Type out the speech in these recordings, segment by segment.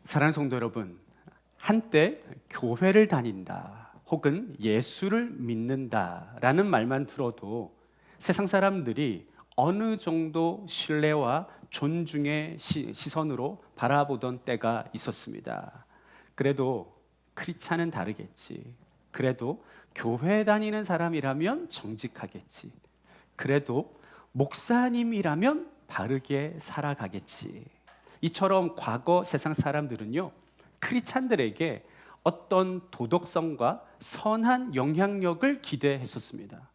사랑하는 성도 여러분, 한때 교회를 다닌다 혹은 예수를 믿는다라는 말만 들어도 세상 사람들이 어느 정도 신뢰와 존중의 시선으로 바라보던 때가 있었습니다. 그래도 크리스찬은 다르겠지. 그래도 교회 다니는 사람이라면 정직하겠지. 그래도 목사님이라면 바르게 살아가겠지. 이처럼 과거 세상 사람들은요, 크리스찬들에게 어떤 도덕성과 선한 영향력을 기대했었습니다.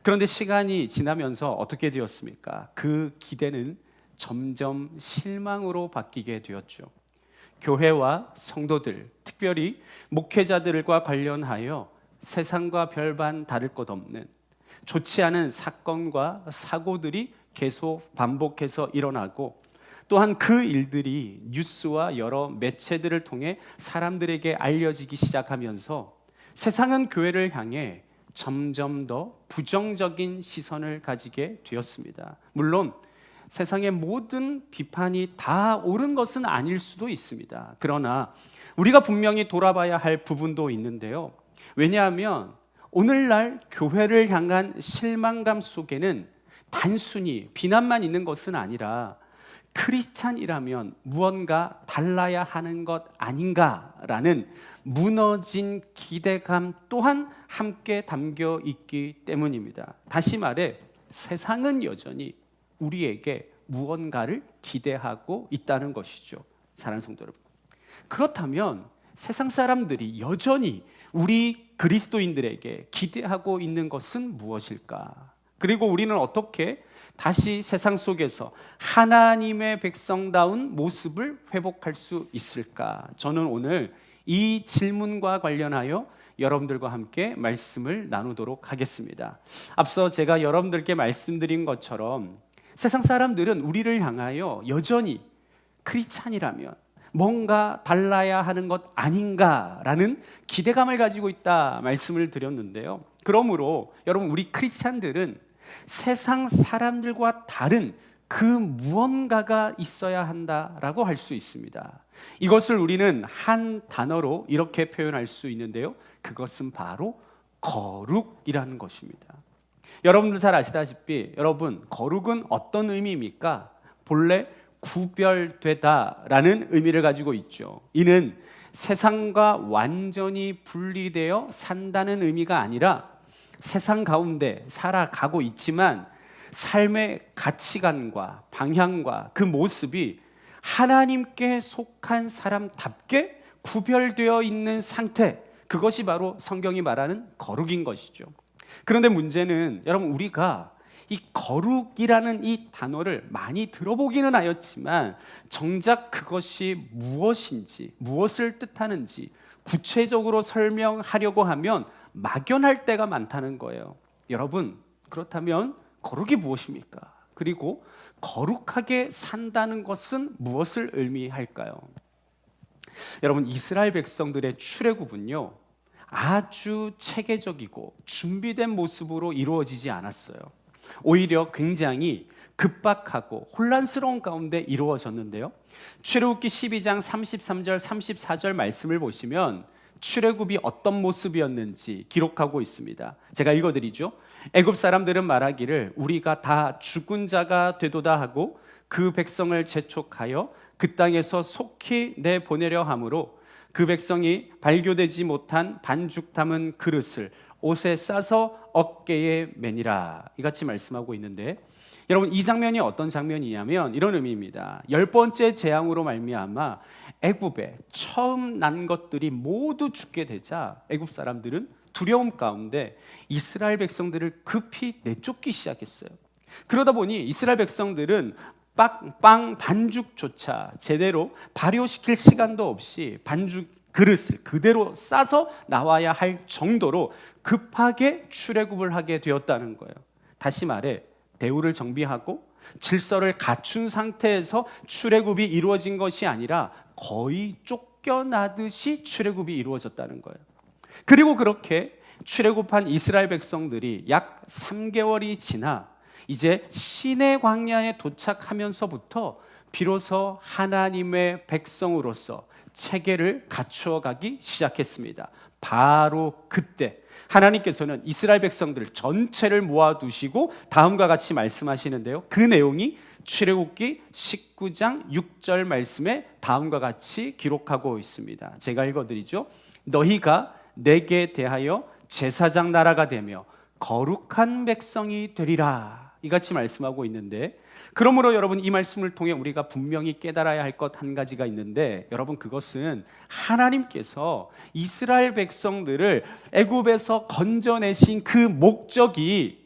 그런데 시간이 지나면서 어떻게 되었습니까? 그 기대는 점점 실망으로 바뀌게 되었죠. 교회와 성도들, 특별히 목회자들과 관련하여 세상과 별반 다를 것 없는 좋지 않은 사건과 사고들이 계속 반복해서 일어나고, 또한 그 일들이 뉴스와 여러 매체들을 통해 사람들에게 알려지기 시작하면서 세상은 교회를 향해 점점 더 부정적인 시선을 가지게 되었습니다. 물론 세상의 모든 비판이 다 옳은 것은 아닐 수도 있습니다. 그러나 우리가 분명히 돌아봐야 할 부분도 있는데요. 왜냐하면 오늘날 교회를 향한 실망감 속에는 단순히 비난만 있는 것은 아니라 크리스찬이라면 무언가 달라야 하는 것 아닌가라는 무너진 기대감 또한 함께 담겨 있기 때문입니다. 다시 말해 세상은 여전히 우리에게 무언가를 기대하고 있다는 것이죠. 사랑하는 성도 여러분, 그렇다면 세상 사람들이 여전히 우리 그리스도인들에게 기대하고 있는 것은 무엇일까? 그리고 우리는 어떻게 다시 세상 속에서 하나님의 백성다운 모습을 회복할 수 있을까? 저는 오늘 이 질문과 관련하여 여러분들과 함께 말씀을 나누도록 하겠습니다. 앞서 제가 여러분들께 말씀드린 것처럼 세상 사람들은 우리를 향하여 여전히 크리스찬이라면 뭔가 달라야 하는 것 아닌가라는 기대감을 가지고 있다 말씀을 드렸는데요. 그러므로 여러분, 우리 크리스찬들은 세상 사람들과 다른 그 무언가가 있어야 한다라고 할 수 있습니다. 이것을 우리는 한 단어로 이렇게 표현할 수 있는데요. 그것은 바로 거룩이라는 것입니다. 여러분들 잘 아시다시피 여러분, 거룩은 어떤 의미입니까? 본래 구별되다라는 의미를 가지고 있죠. 이는 세상과 완전히 분리되어 산다는 의미가 아니라 세상 가운데 살아가고 있지만 삶의 가치관과 방향과 그 모습이 하나님께 속한 사람답게 구별되어 있는 상태, 그것이 바로 성경이 말하는 거룩인 것이죠. 그런데 문제는 여러분, 우리가 이 거룩이라는 이 단어를 많이 들어보기는 하였지만 정작 그것이 무엇인지, 무엇을 뜻하는지 구체적으로 설명하려고 하면 막연할 때가 많다는 거예요. 여러분, 그렇다면 거룩이 무엇입니까? 그리고 거룩하게 산다는 것은 무엇을 의미할까요? 여러분, 이스라엘 백성들의 출애굽은요, 아주 체계적이고 준비된 모습으로 이루어지지 않았어요. 오히려 굉장히 급박하고 혼란스러운 가운데 이루어졌는데요. 출애굽기 12장 33절 34절 말씀을 보시면 출애굽이 어떤 모습이었는지 기록하고 있습니다. 제가 읽어드리죠. 애굽 사람들은 말하기를 우리가 다 죽은 자가 되도다 하고 그 백성을 재촉하여 그 땅에서 속히 내보내려 하므로 그 백성이 발교되지 못한 반죽 담은 그릇을 옷에 싸서 어깨에 매니라, 이같이 말씀하고 있는데, 여러분, 이 장면이 어떤 장면이냐면 이런 의미입니다. 10번째 재앙으로 말미암아 애굽에 처음 난 것들이 모두 죽게 되자 애굽 사람들은 두려움 가운데 이스라엘 백성들을 급히 내쫓기 시작했어요. 그러다 보니 이스라엘 백성들은 빵 반죽조차 제대로 발효시킬 시간도 없이 반죽 그릇을 그대로 싸서 나와야 할 정도로 급하게 출애굽을 하게 되었다는 거예요. 다시 말해 대우를 정비하고 질서를 갖춘 상태에서 출애굽이 이루어진 것이 아니라 거의 쫓겨나듯이 출애굽이 이루어졌다는 거예요. 그리고 그렇게 출애굽한 이스라엘 백성들이 약 3개월이 지나 이제 시내 광야에 도착하면서부터 비로소 하나님의 백성으로서 체계를 갖추어 가기 시작했습니다. 바로 그때 하나님께서는 이스라엘 백성들 전체를 모아두시고 다음과 같이 말씀하시는데요. 그 내용이 출애굽기 19장 6절 말씀에 다음과 같이 기록하고 있습니다. 제가 읽어드리죠. 너희가 내게 대하여 제사장 나라가 되며 거룩한 백성이 되리라. 이같이 말씀하고 있는데, 그러므로 여러분 이 말씀을 통해 우리가 분명히 깨달아야 할 것 한 가지가 있는데, 여러분 그것은 하나님께서 이스라엘 백성들을 애굽에서 건져내신 그 목적이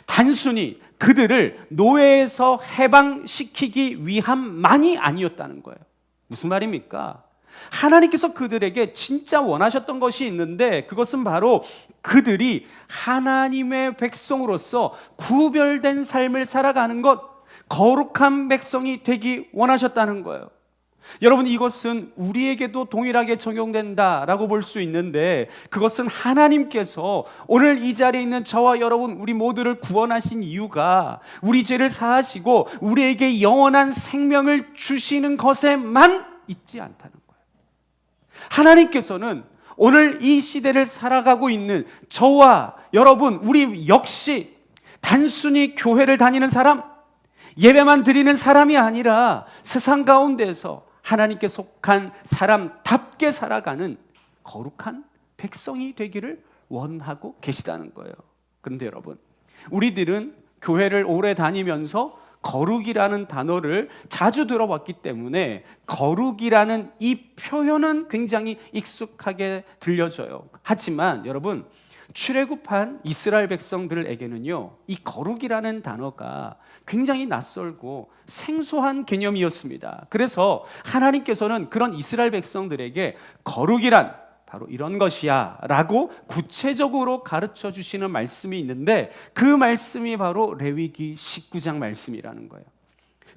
단순히 그들을 노예에서 해방시키기 위함만이 아니었다는 거예요. 무슨 말입니까? 하나님께서 그들에게 진짜 원하셨던 것이 있는데, 그것은 바로 그들이 하나님의 백성으로서 구별된 삶을 살아가는 것, 거룩한 백성이 되기 원하셨다는 거예요. 여러분 이것은 우리에게도 동일하게 적용된다라고 볼 수 있는데, 그것은 하나님께서 오늘 이 자리에 있는 저와 여러분 우리 모두를 구원하신 이유가 우리 죄를 사하시고 우리에게 영원한 생명을 주시는 것에만 있지 않다는 거예요. 하나님께서는 오늘 이 시대를 살아가고 있는 저와 여러분 우리 역시 단순히 교회를 다니는 사람, 예배만 드리는 사람이 아니라 세상 가운데서 하나님께 속한 사람답게 살아가는 거룩한 백성이 되기를 원하고 계시다는 거예요. 그런데 여러분, 우리들은 교회를 오래 다니면서 거룩이라는 단어를 자주 들어봤기 때문에 거룩이라는 이 표현은 굉장히 익숙하게 들려져요. 하지만 여러분, 출애굽한 이스라엘 백성들에게는요, 이 거룩이라는 단어가 굉장히 낯설고 생소한 개념이었습니다. 그래서 하나님께서는 그런 이스라엘 백성들에게 거룩이란 바로 이런 것이야 라고 구체적으로 가르쳐 주시는 말씀이 있는데, 그 말씀이 바로 레위기 19장 말씀이라는 거예요.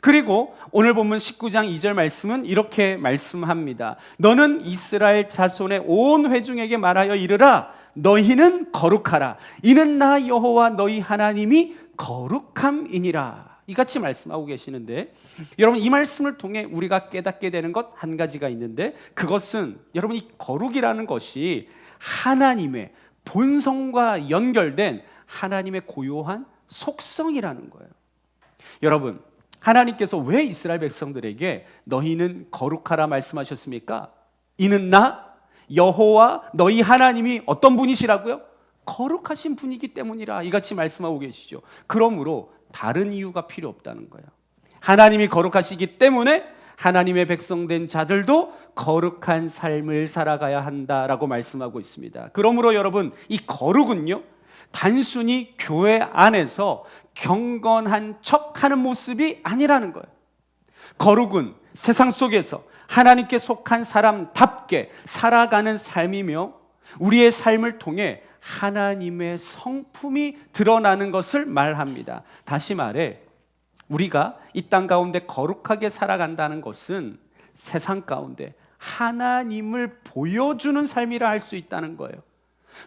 그리고 오늘 본문 19장 2절 말씀은 이렇게 말씀합니다. 너는 이스라엘 자손의 온 회중에게 말하여 이르라. 너희는 거룩하라. 이는 나 여호와 너희 하나님이 거룩함이니라. 이같이 말씀하고 계시는데, 여러분 이 말씀을 통해 우리가 깨닫게 되는 것 한 가지가 있는데, 그것은 여러분 이 거룩이라는 것이 하나님의 본성과 연결된 하나님의 고유한 속성이라는 거예요. 여러분, 하나님께서 왜 이스라엘 백성들에게 너희는 거룩하라 말씀하셨습니까? 이는 나 여호와 너희 하나님이 어떤 분이시라고요? 거룩하신 분이기 때문이라. 이같이 말씀하고 계시죠. 그러므로 다른 이유가 필요 없다는 거예요. 하나님이 거룩하시기 때문에 하나님의 백성된 자들도 거룩한 삶을 살아가야 한다라고 말씀하고 있습니다. 그러므로 여러분, 이 거룩은요, 단순히 교회 안에서 경건한 척하는 모습이 아니라는 거예요. 거룩은 세상 속에서 하나님께 속한 사람답게 살아가는 삶이며, 우리의 삶을 통해 하나님의 성품이 드러나는 것을 말합니다. 다시 말해, 우리가 이 땅 가운데 거룩하게 살아간다는 것은 세상 가운데 하나님을 보여주는 삶이라 할 수 있다는 거예요.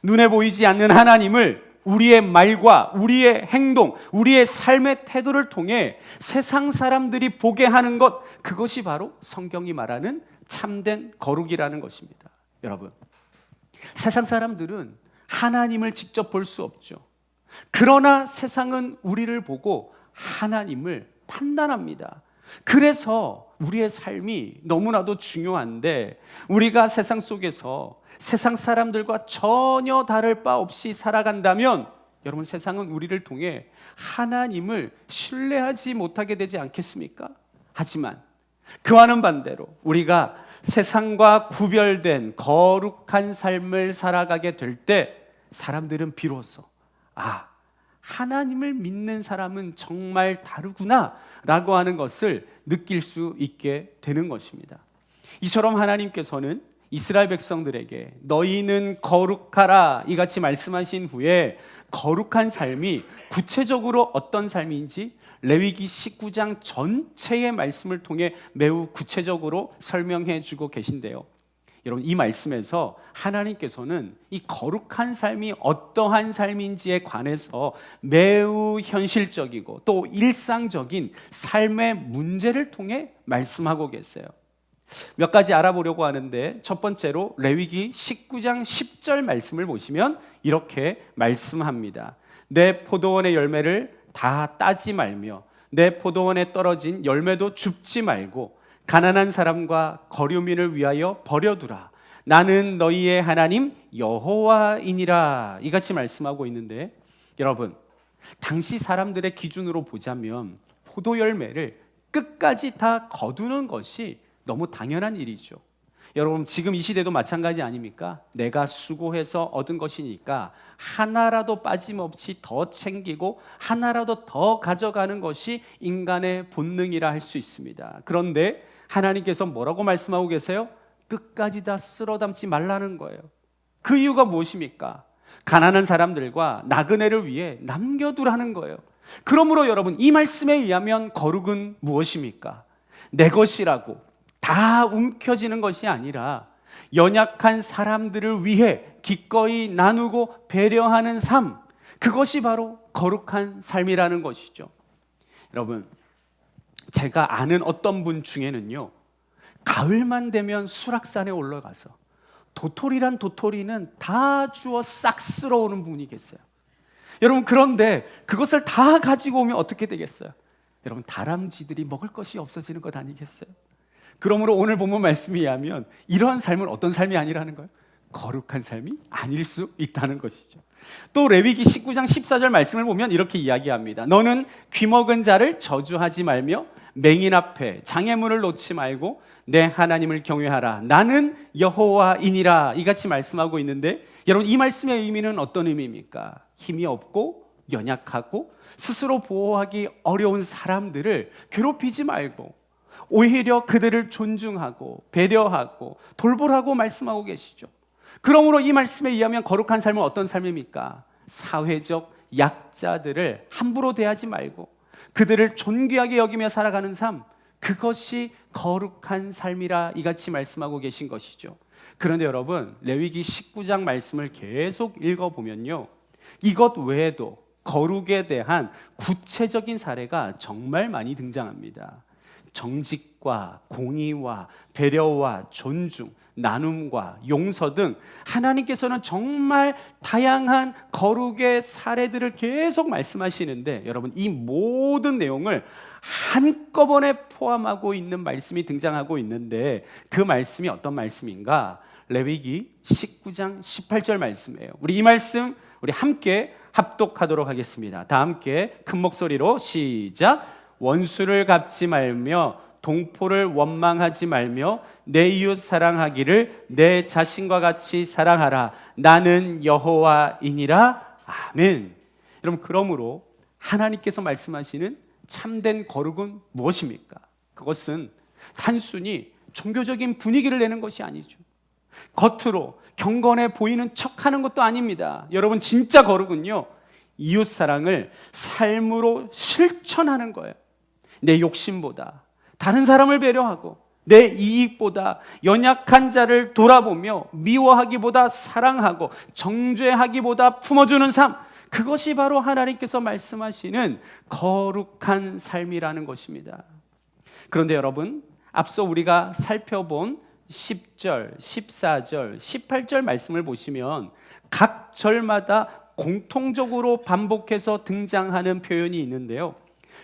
눈에 보이지 않는 하나님을 우리의 말과 우리의 행동, 우리의 삶의 태도를 통해 세상 사람들이 보게 하는 것, 그것이 바로 성경이 말하는 참된 거룩이라는 것입니다. 여러분, 세상 사람들은 하나님을 직접 볼 수 없죠. 그러나 세상은 우리를 보고 하나님을 판단합니다. 그래서 우리의 삶이 너무나도 중요한데, 우리가 세상 속에서 세상 사람들과 전혀 다를 바 없이 살아간다면 여러분, 세상은 우리를 통해 하나님을 신뢰하지 못하게 되지 않겠습니까? 하지만 그와는 반대로 우리가 세상과 구별된 거룩한 삶을 살아가게 될 때 사람들은 비로소 하나님을 믿는 사람은 정말 다르구나 라고 하는 것을 느낄 수 있게 되는 것입니다. 이처럼 하나님께서는 이스라엘 백성들에게 너희는 거룩하라 이같이 말씀하신 후에 거룩한 삶이 구체적으로 어떤 삶인지 레위기 19장 전체의 말씀을 통해 매우 구체적으로 설명해 주고 계신데요. 여러분, 이 말씀에서 하나님께서는 이 거룩한 삶이 어떠한 삶인지에 관해서 매우 현실적이고 또 일상적인 삶의 문제를 통해 말씀하고 계세요. 몇 가지 알아보려고 하는데, 첫 번째로 레위기 19장 10절 말씀을 보시면 이렇게 말씀합니다. 내 포도원의 열매를 다 따지 말며 내 포도원에 떨어진 열매도 줍지 말고 가난한 사람과 거류민을 위하여 버려두라. 나는 너희의 하나님 여호와이니라. 이같이 말씀하고 있는데, 여러분, 당시 사람들의 기준으로 보자면 포도 열매를 끝까지 다 거두는 것이 너무 당연한 일이죠. 여러분, 지금 이 시대도 마찬가지 아닙니까? 내가 수고해서 얻은 것이니까 하나라도 빠짐없이 더 챙기고 하나라도 더 가져가는 것이 인간의 본능이라 할 수 있습니다. 그런데 하나님께서 뭐라고 말씀하고 계세요? 끝까지 다 쓸어 담지 말라는 거예요. 그 이유가 무엇입니까? 가난한 사람들과 나그네를 위해 남겨두라는 거예요. 그러므로 여러분, 이 말씀에 의하면 거룩은 무엇입니까? 내 것이라고 다 움켜쥐는 것이 아니라 연약한 사람들을 위해 기꺼이 나누고 배려하는 삶, 그것이 바로 거룩한 삶이라는 것이죠. 여러분, 제가 아는 어떤 분 중에는요, 가을만 되면 수락산에 올라가서 도토리란 도토리는 다 주워 싹 쓸어오는 분이 계세요. 여러분, 그런데 그것을 다 가지고 오면 어떻게 되겠어요? 여러분, 다람쥐들이 먹을 것이 없어지는 것 아니겠어요? 그러므로 오늘 본문 말씀에 의하면 이러한 삶은 어떤 삶이 아니라는 거예요? 거룩한 삶이 아닐 수 있다는 것이죠. 또 레위기 19장 14절 말씀을 보면 이렇게 이야기합니다. 너는 귀먹은 자를 저주하지 말며 맹인 앞에 장애물을 놓지 말고 내 하나님을 경외하라. 나는 여호와이니라. 이같이 말씀하고 있는데, 여러분, 이 말씀의 의미는 어떤 의미입니까? 힘이 없고 연약하고 스스로 보호하기 어려운 사람들을 괴롭히지 말고 오히려 그들을 존중하고 배려하고 돌보라고 말씀하고 계시죠. 그러므로 이 말씀에 의하면 거룩한 삶은 어떤 삶입니까? 사회적 약자들을 함부로 대하지 말고 그들을 존귀하게 여기며 살아가는 삶, 그것이 거룩한 삶이라 이같이 말씀하고 계신 것이죠. 그런데 여러분, 레위기 19장 말씀을 계속 읽어보면요, 이것 외에도 거룩에 대한 구체적인 사례가 정말 많이 등장합니다. 정직과 공의와 배려와 존중, 나눔과 용서 등 하나님께서는 정말 다양한 거룩의 사례들을 계속 말씀하시는데, 여러분, 이 모든 내용을 한꺼번에 포함하고 있는 말씀이 등장하고 있는데, 그 말씀이 어떤 말씀인가? 레위기 19장 18절 말씀이에요. 우리 이 말씀 우리 함께 합독하도록 하겠습니다. 다 함께 큰 목소리로 시작. 원수를 갚지 말며 동포를 원망하지 말며 내 이웃 사랑하기를 내 자신과 같이 사랑하라. 나는 여호와이니라. 아멘. 여러분, 그러므로 하나님께서 말씀하시는 참된 거룩은 무엇입니까? 그것은 단순히 종교적인 분위기를 내는 것이 아니죠. 겉으로 경건해 보이는 척하는 것도 아닙니다. 여러분, 진짜 거룩은요, 이웃 사랑을 삶으로 실천하는 거예요. 내 욕심보다 다른 사람을 배려하고 내 이익보다 연약한 자를 돌아보며 미워하기보다 사랑하고 정죄하기보다 품어주는 삶, 그것이 바로 하나님께서 말씀하시는 거룩한 삶이라는 것입니다. 그런데 여러분, 앞서 우리가 살펴본 10절, 14절, 18절 말씀을 보시면 각 절마다 공통적으로 반복해서 등장하는 표현이 있는데요,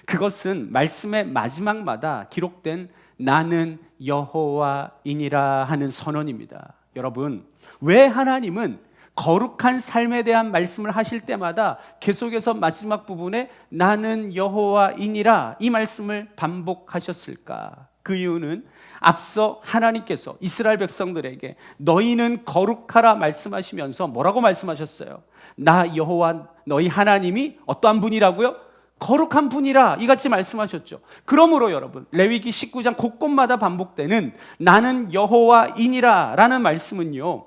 그것은 말씀의 마지막마다 기록된 나는 여호와이니라 하는 선언입니다. 여러분, 왜 하나님은 거룩한 삶에 대한 말씀을 하실 때마다 계속해서 마지막 부분에 나는 여호와이니라 이 말씀을 반복하셨을까? 그 이유는 앞서 하나님께서 이스라엘 백성들에게 너희는 거룩하라 말씀하시면서 뭐라고 말씀하셨어요? 나 여호와 너희 하나님이 어떠한 분이라고요? 거룩한 분이라 이같이 말씀하셨죠. 그러므로 여러분, 레위기 19장 곳곳마다 반복되는 나는 여호와이니라 라는 말씀은요,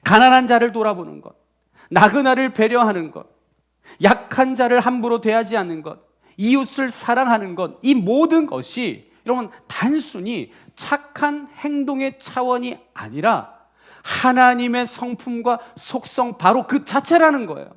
가난한 자를 돌아보는 것, 나그네를 배려하는 것, 약한 자를 함부로 대하지 않는 것, 이웃을 사랑하는 것, 이 모든 것이 여러분 단순히 착한 행동의 차원이 아니라 하나님의 성품과 속성 바로 그 자체라는 거예요.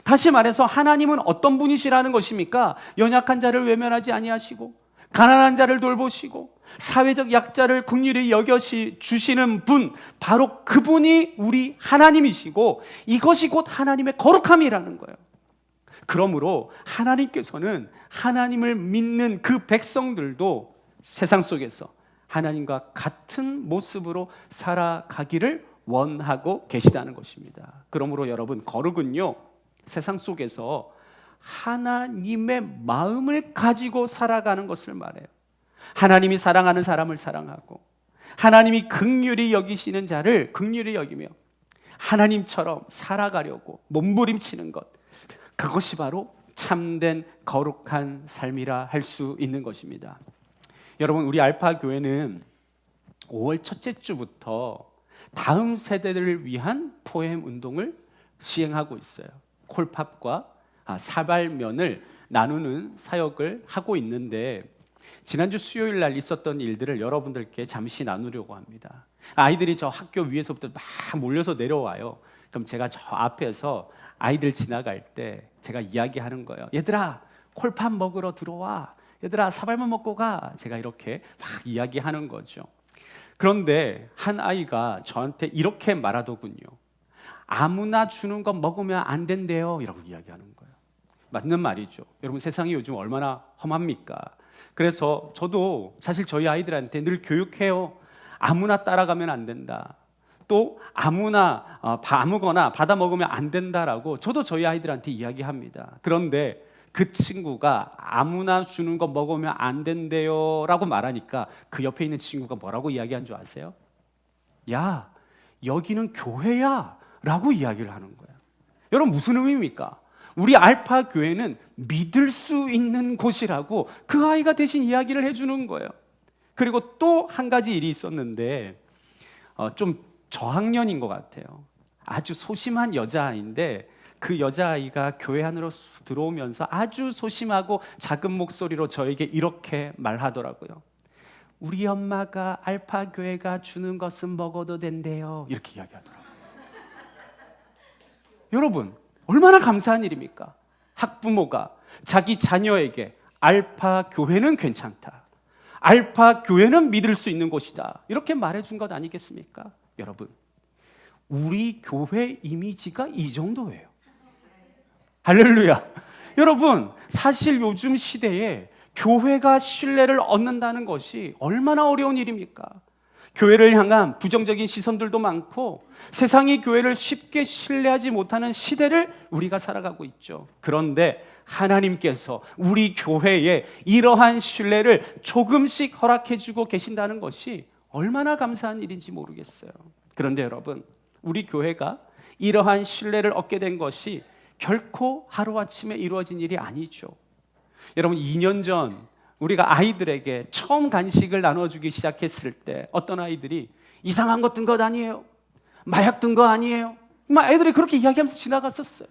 다시 말해서 하나님은 어떤 분이시라는 것입니까? 연약한 자를 외면하지 아니하시고 가난한 자를 돌보시고 사회적 약자를 긍휼히 여겨 주시는 분, 바로 그분이 우리 하나님이시고 이것이 곧 하나님의 거룩함이라는 거예요. 그러므로 하나님께서는 하나님을 믿는 그 백성들도 세상 속에서 하나님과 같은 모습으로 살아가기를 원하고 계시다는 것입니다. 그러므로 여러분, 거룩은요, 세상 속에서 하나님의 마음을 가지고 살아가는 것을 말해요. 하나님이 사랑하는 사람을 사랑하고 하나님이 긍휼히 여기시는 자를 긍휼히 여기며 하나님처럼 살아가려고 몸부림치는 것, 그것이 바로 참된 거룩한 삶이라 할 수 있는 것입니다. 여러분, 우리 알파 교회는 5월 첫째 주부터 다음 세대들을 위한 포엠 운동을 시행하고 있어요. 콜팝과 사발면을 나누는 사역을 하고 있는데, 지난주 수요일 날 있었던 일들을 여러분들께 잠시 나누려고 합니다. 아이들이 저 학교 위에서부터 막 몰려서 내려와요. 그럼 제가 저 앞에서 아이들 지나갈 때 제가 이야기하는 거예요. 얘들아, 콜팝 먹으러 들어와. 얘들아, 사발면 먹고 가. 제가 이렇게 막 이야기하는 거죠. 그런데 한 아이가 저한테 이렇게 말하더군요. 아무나 주는 거 먹으면 안 된대요. 이라고 이야기하는 거예요. 맞는 말이죠. 여러분, 세상이 요즘 얼마나 험합니까? 그래서 저도 사실 저희 아이들한테 늘 교육해요. 아무나 따라가면 안 된다. 또 아무나 아무거나 받아 먹으면 안 된다라고 저도 저희 아이들한테 이야기합니다. 그런데 그 친구가 아무나 주는 거 먹으면 안 된대요 라고 말하니까 그 옆에 있는 친구가 뭐라고 이야기한 줄 아세요? 야, 여기는 교회야 라고 이야기를 하는 거예요. 여러분, 무슨 의미입니까? 우리 알파 교회는 믿을 수 있는 곳이라고 그 아이가 대신 이야기를 해주는 거예요. 그리고 또 한 가지 일이 있었는데 좀 저학년인 것 같아요. 아주 소심한 여자아이인데 그 여자아이가 교회 안으로 들어오면서 아주 소심하고 작은 목소리로 저에게 이렇게 말하더라고요. 우리 엄마가 알파 교회가 주는 것은 먹어도 된대요. 이렇게 이야기하더라고요. 여러분, 얼마나 감사한 일입니까? 학부모가 자기 자녀에게 알파 교회는 괜찮다, 알파 교회는 믿을 수 있는 곳이다, 이렇게 말해준 것 아니겠습니까? 여러분, 우리 교회 이미지가 이 정도예요. 할렐루야. 여러분, 사실 요즘 시대에 교회가 신뢰를 얻는다는 것이 얼마나 어려운 일입니까? 교회를 향한 부정적인 시선들도 많고 세상이 교회를 쉽게 신뢰하지 못하는 시대를 우리가 살아가고 있죠. 그런데 하나님께서 우리 교회에 이러한 신뢰를 조금씩 허락해주고 계신다는 것이 얼마나 감사한 일인지 모르겠어요. 그런데 여러분, 우리 교회가 이러한 신뢰를 얻게 된 것이 결코 하루아침에 이루어진 일이 아니죠. 여러분, 2년 전 우리가 아이들에게 처음 간식을 나눠주기 시작했을 때 어떤 아이들이 이상한 것 든 것 아니에요? 마약 든 거 아니에요? 아이들이 그렇게 이야기하면서 지나갔었어요.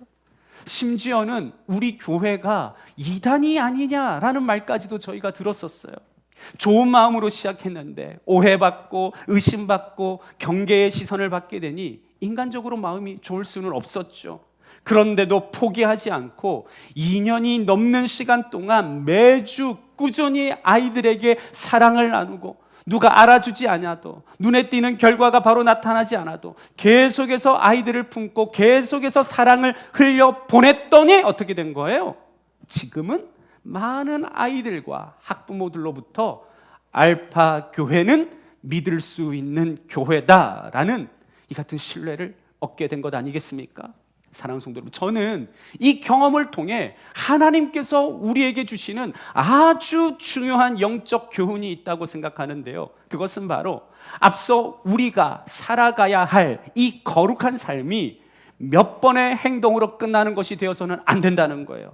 심지어는 우리 교회가 이단이 아니냐라는 말까지도 저희가 들었었어요. 좋은 마음으로 시작했는데 오해받고 의심받고 경계의 시선을 받게 되니 인간적으로 마음이 좋을 수는 없었죠. 그런데도 포기하지 않고 2년이 넘는 시간 동안 매주 꾸준히 아이들에게 사랑을 나누고, 누가 알아주지 않아도, 눈에 띄는 결과가 바로 나타나지 않아도 계속해서 아이들을 품고 계속해서 사랑을 흘려 보냈더니 어떻게 된 거예요? 지금은 많은 아이들과 학부모들로부터 알파 교회는 믿을 수 있는 교회다라는 이 같은 신뢰를 얻게 된 것 아니겠습니까? 사랑하는 성도 여러분, 저는 이 경험을 통해 하나님께서 우리에게 주시는 아주 중요한 영적 교훈이 있다고 생각하는데요, 그것은 바로 앞서 우리가 살아가야 할 이 거룩한 삶이 몇 번의 행동으로 끝나는 것이 되어서는 안 된다는 거예요.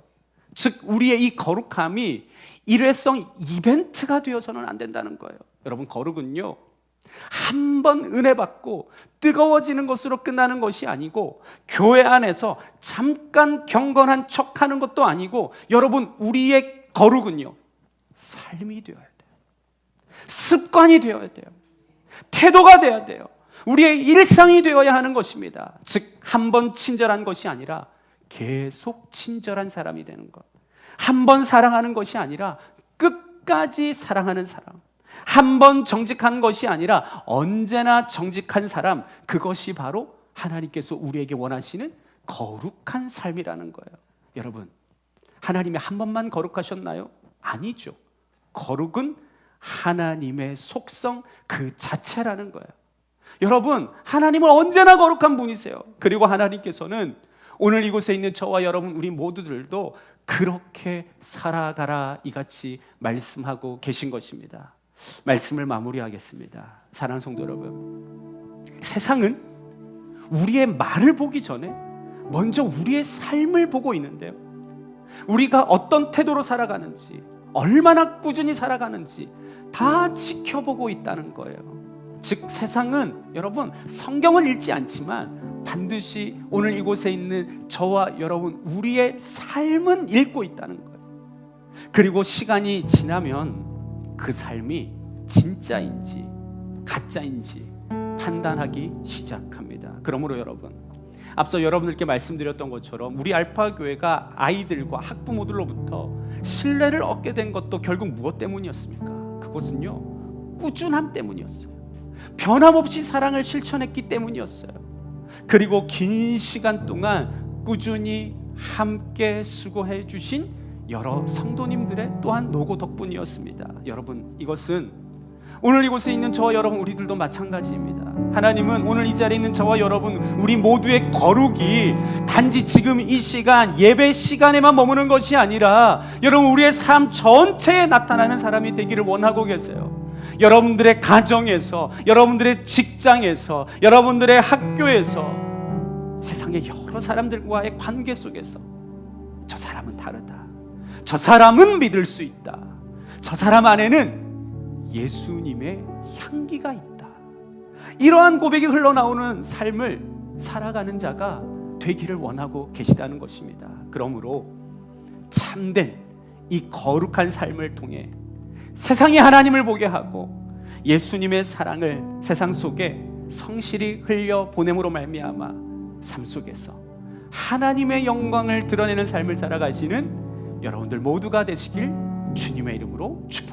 즉, 우리의 이 거룩함이 일회성 이벤트가 되어서는 안 된다는 거예요. 여러분, 거룩은요, 한 번 은혜 받고 뜨거워지는 것으로 끝나는 것이 아니고, 교회 안에서 잠깐 경건한 척하는 것도 아니고, 여러분, 우리의 거룩은요, 삶이 되어야 돼요. 습관이 되어야 돼요. 태도가 되어야 돼요. 우리의 일상이 되어야 하는 것입니다. 즉, 한 번 친절한 것이 아니라 계속 친절한 사람이 되는 것. 한 번 사랑하는 것이 아니라 끝까지 사랑하는 사람. 한 번 정직한 것이 아니라 언제나 정직한 사람, 그것이 바로 하나님께서 우리에게 원하시는 거룩한 삶이라는 거예요. 여러분, 하나님이 한 번만 거룩하셨나요? 아니죠. 거룩은 하나님의 속성 그 자체라는 거예요. 여러분, 하나님은 언제나 거룩한 분이세요. 그리고 하나님께서는 오늘 이곳에 있는 저와 여러분, 우리 모두들도 그렇게 살아가라 이같이 말씀하고 계신 것입니다. 말씀을 마무리하겠습니다. 사랑하는 성도 여러분, 세상은 우리의 말을 보기 전에 먼저 우리의 삶을 보고 있는데요, 우리가 어떤 태도로 살아가는지, 얼마나 꾸준히 살아가는지 다 지켜보고 있다는 거예요. 즉, 세상은 여러분 성경을 읽지 않지만 반드시 오늘 이곳에 있는 저와 여러분, 우리의 삶은 읽고 있다는 거예요. 그리고 시간이 지나면 그 삶이 진짜인지 가짜인지 판단하기 시작합니다. 그러므로 여러분, 앞서 여러분들께 말씀드렸던 것처럼 우리 알파교회가 아이들과 학부모들로부터 신뢰를 얻게 된 것도 결국 무엇 때문이었습니까? 그것은요, 꾸준함 때문이었어요. 변함없이 사랑을 실천했기 때문이었어요. 그리고 긴 시간 동안 꾸준히 함께 수고해 주신 여러 성도님들의 또한 노고 덕분이었습니다. 여러분, 이것은 오늘 이곳에 있는 저와 여러분, 우리들도 마찬가지입니다. 하나님은 오늘 이 자리에 있는 저와 여러분, 우리 모두의 거룩이 단지 지금 이 시간, 예배 시간에만 머무는 것이 아니라 여러분, 우리의 삶 전체에 나타나는 사람이 되기를 원하고 계세요. 여러분들의 가정에서, 여러분들의 직장에서, 여러분들의 학교에서, 세상의 여러 사람들과의 관계 속에서 저 사람은 다르다, 저 사람은 믿을 수 있다, 저 사람 안에는 예수님의 향기가 있다, 이러한 고백이 흘러나오는 삶을 살아가는 자가 되기를 원하고 계시다는 것입니다. 그러므로 참된 이 거룩한 삶을 통해 세상이 하나님을 보게 하고 예수님의 사랑을 세상 속에 성실히 흘려 보냄으로 말미암아 삶 속에서 하나님의 영광을 드러내는 삶을 살아가시는 여러분들 모두가 되시길 주님의 이름으로 축복합니다.